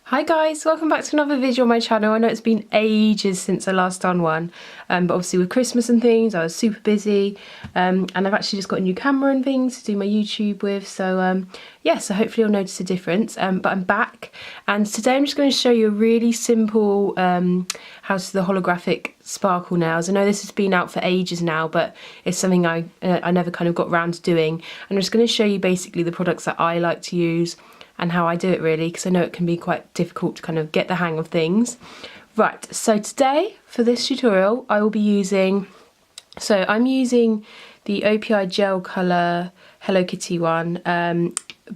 Hi guys, welcome back to another video on my channel. I know it's been ages since I last done one, but obviously with Christmas and things I was super busy, and I've actually just got a new camera and things to do my YouTube with, so yeah, so hopefully you'll notice a difference, but I'm back, and today I'm just going to show you a really simple how to do the holographic sparkle nails. I know this has been out for ages now, but it's something I never kind of got around to doing, and I'm just going to show you basically the products that I like to use and how I do it really, because I know it can be quite difficult to kind of get the hang of things. Right, so today for this tutorial I will be using, so I'm using the OPI gel colour Hello Kitty one,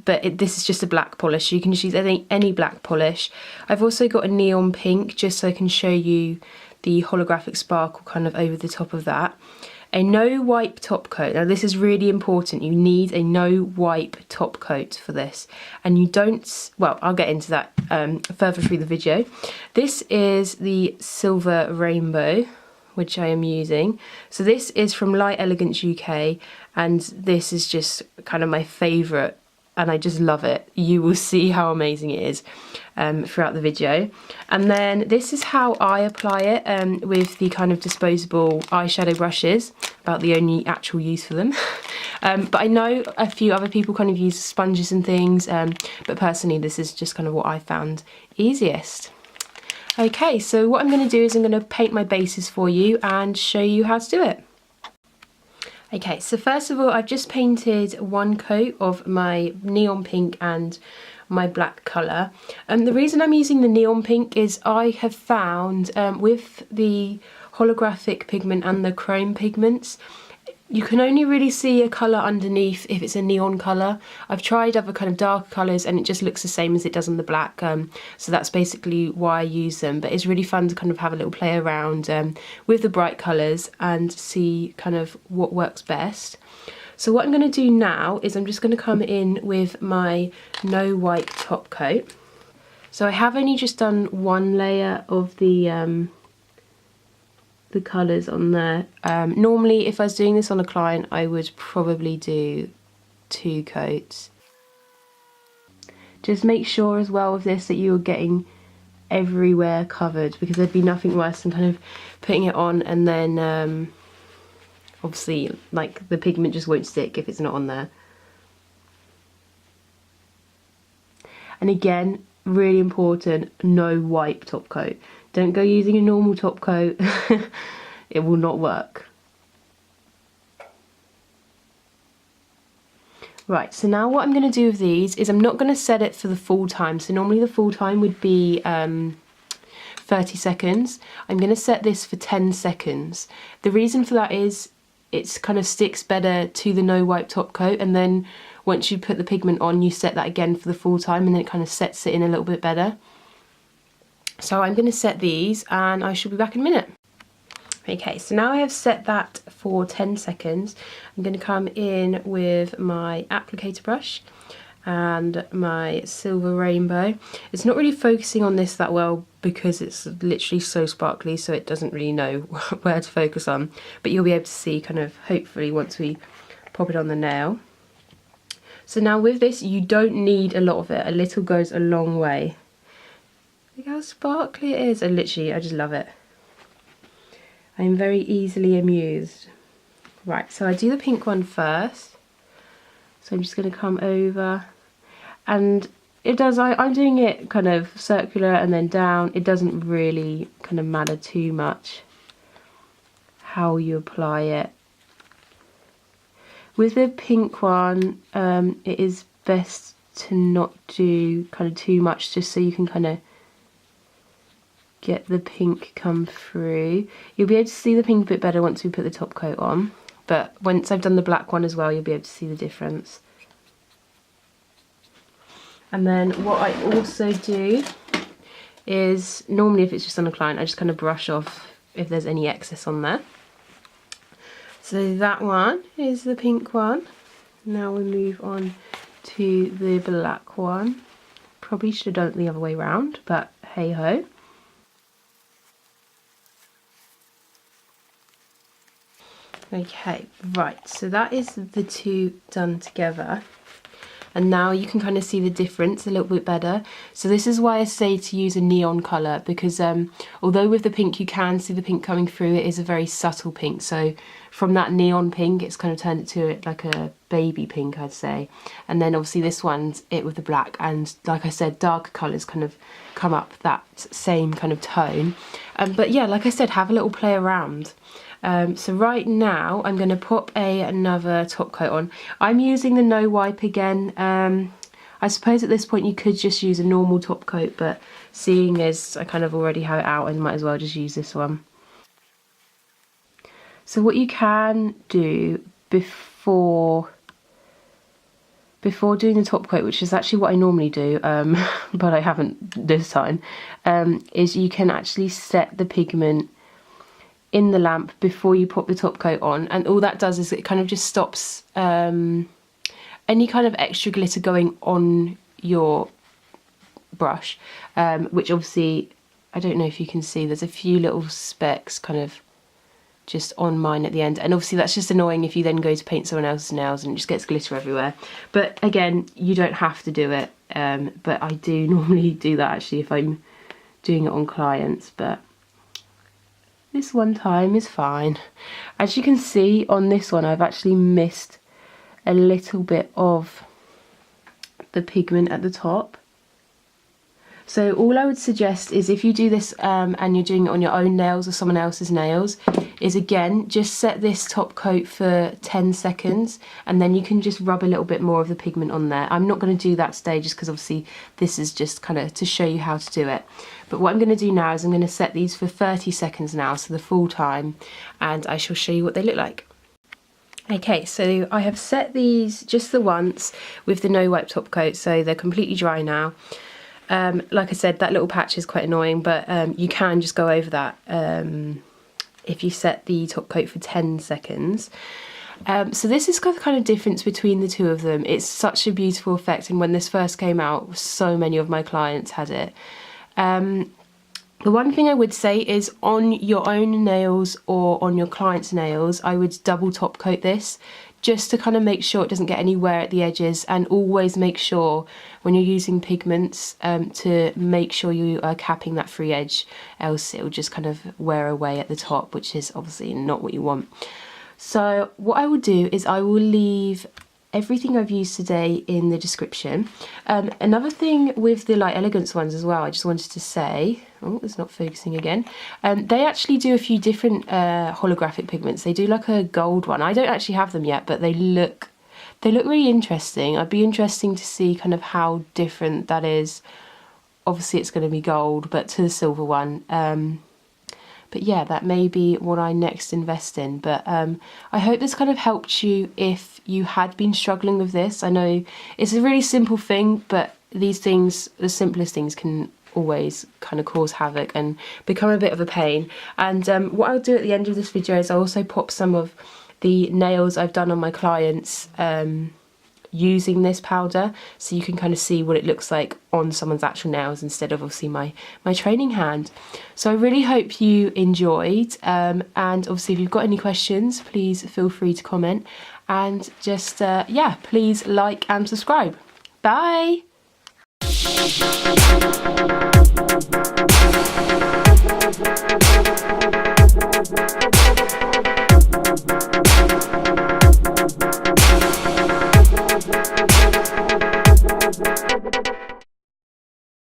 but this is just a black polish, so you can just use any black polish. I've also got a neon pink just so I can show you the holographic sparkle kind of over the top of that. A no wipe top coat. Now this is really important, you need a no wipe top coat for this, and you don't, well, I'll get into that further through the video. This is the Silver Rainbow, which I am using. So this is from Light Elegance UK, and this is just kind of my favourite, and I just love it. You will see how amazing it is throughout the video. And then this is how I apply it with the kind of disposable eyeshadow brushes, about the only actual use for them. But I know a few other people kind of use sponges and things, but personally this is just kind of what I found easiest. Okay, so what I'm going to do is I'm going to paint my bases for you and show you how to do it. Okay, so first of all, I've just painted one coat of my neon pink and my black colour. And the reason I'm using the neon pink is I have found with the holographic pigment and the chrome pigments, you can only really see a colour underneath if it's a neon colour. I've tried other kind of dark colours and it just looks the same as it does on the black, so that's basically why I use them. But it's really fun to kind of have a little play around with the bright colours and see kind of what works best. So what I'm going to do now is I'm just going to come in with my no wipe top coat. So I have only just done one layer of the colours on there. Normally if I was doing this on a client I would probably do 2 coats. Just make sure as well with this that you're getting everywhere covered, because there'd be nothing worse than kind of putting it on and then obviously like the pigment just won't stick if it's not on there. And again, really important, no wipe top coat. Don't go using a normal top coat, it will not work. Right, so now what I'm going to do with these is I'm not going to set it for the full time. So normally the full time would be 30 seconds. I'm going to set this for 10 seconds. The reason for that is it's kind of sticks better to the no wipe top coat, and then once you put the pigment on you set that again for the full time, and then it kind of sets it in a little bit better. So I'm going to set these and I shall be back in a minute. Okay, so now I have set that for 10 seconds. I'm going to come in with my applicator brush and my Silver Rainbow. It's not really focusing on this that well because it's literally so sparkly, so it doesn't really know where to focus on. But you'll be able to see kind of, hopefully, once we pop it on the nail. So now with this, you don't need a lot of it. A little goes a long way. Look how sparkly it is. I just love it. I'm very easily amused. Right, so I do the pink one first. So I'm just going to come over, and it does, I'm doing it kind of circular and then down. It doesn't really kind of matter too much how you apply it. With the pink one, it is best to not do kind of too much, just so you can kind of get the pink come through. You'll be able to see the pink a bit better once we put the top coat on, but once I've done the black one as well, you'll be able to see the difference. And then what I also do is, normally if it's just on a client, I just kind of brush off if there's any excess on there. So that one is the pink one. Now we move on to the black one. Probably should have done it the other way around, but hey ho. Okay, right, so that is the two done together. And now you can kind of see the difference a little bit better. So this is why I say to use a neon colour, because although with the pink you can see the pink coming through, it is a very subtle pink. So from that neon pink, it's kind of turned it to like a baby pink, I'd say. And then obviously this one's it with the black, and like I said, darker colours kind of come up that same kind of tone. But yeah, like I said, have a little play around. So right now I'm going to pop another top coat on. I'm using the no wipe again. I suppose at this point you could just use a normal top coat, but seeing as I kind of already have it out, I might as well just use this one. So what you can do before doing the top coat, which is actually what I normally do, but I haven't this time, is you can actually set the pigment in the lamp before you pop the top coat on, and all that does is it kind of just stops any kind of extra glitter going on your brush, which obviously, I don't know if you can see, there's a few little specks kind of just on mine at the end, and obviously that's just annoying if you then go to paint someone else's nails and it just gets glitter everywhere. But again, you don't have to do it, but I do normally do that actually if I'm doing it on clients, but this one time is fine. As you can see on this one, I've actually missed a little bit of the pigment at the top. So all I would suggest is if you do this and you're doing it on your own nails or someone else's nails, is again, just set this top coat for 10 seconds and then you can just rub a little bit more of the pigment on there. I'm not going to do that today just because obviously this is just kind of to show you how to do it. But what I'm going to do now is I'm going to set these for 30 seconds now, so the full time, and I shall show you what they look like. Okay, so I have set these just the once with the no wipe top coat, so they're completely dry now. Like I said, that little patch is quite annoying, but you can just go over that if you set the top coat for 10 seconds. So this is the kind of difference between the two of them. It's such a beautiful effect, and when this first came out, so many of my clients had it. The one thing I would say is on your own nails or on your client's nails, I would double top coat this just to kind of make sure it doesn't get any wear at the edges, and always make sure when you're using pigments to make sure you are capping that free edge, else it will just kind of wear away at the top, which is obviously not what you want. So what I will do is I will leave everything I've used today in the description. Another thing with the Light Elegance ones as well, I just wanted to say, oh, it's not focusing again. They actually do a few different holographic pigments. They do like a gold one. I don't actually have them yet, but they look really interesting. I'd be interesting to see kind of how different that is. Obviously it's going to be gold, but to the silver one. But yeah, that may be what I next invest in. But I hope this kind of helped you if you had been struggling with this. I know it's a really simple thing, but these things, the simplest things, can always kind of cause havoc and become a bit of a pain. And what I'll do at the end of this video is I'll also pop some of the nails I've done on my clients using this powder, so you can kind of see what it looks like on someone's actual nails instead of obviously my training hand. So I really hope you enjoyed, and obviously if you've got any questions, please feel free to comment, and just yeah, please like and subscribe. Bye. Thank you.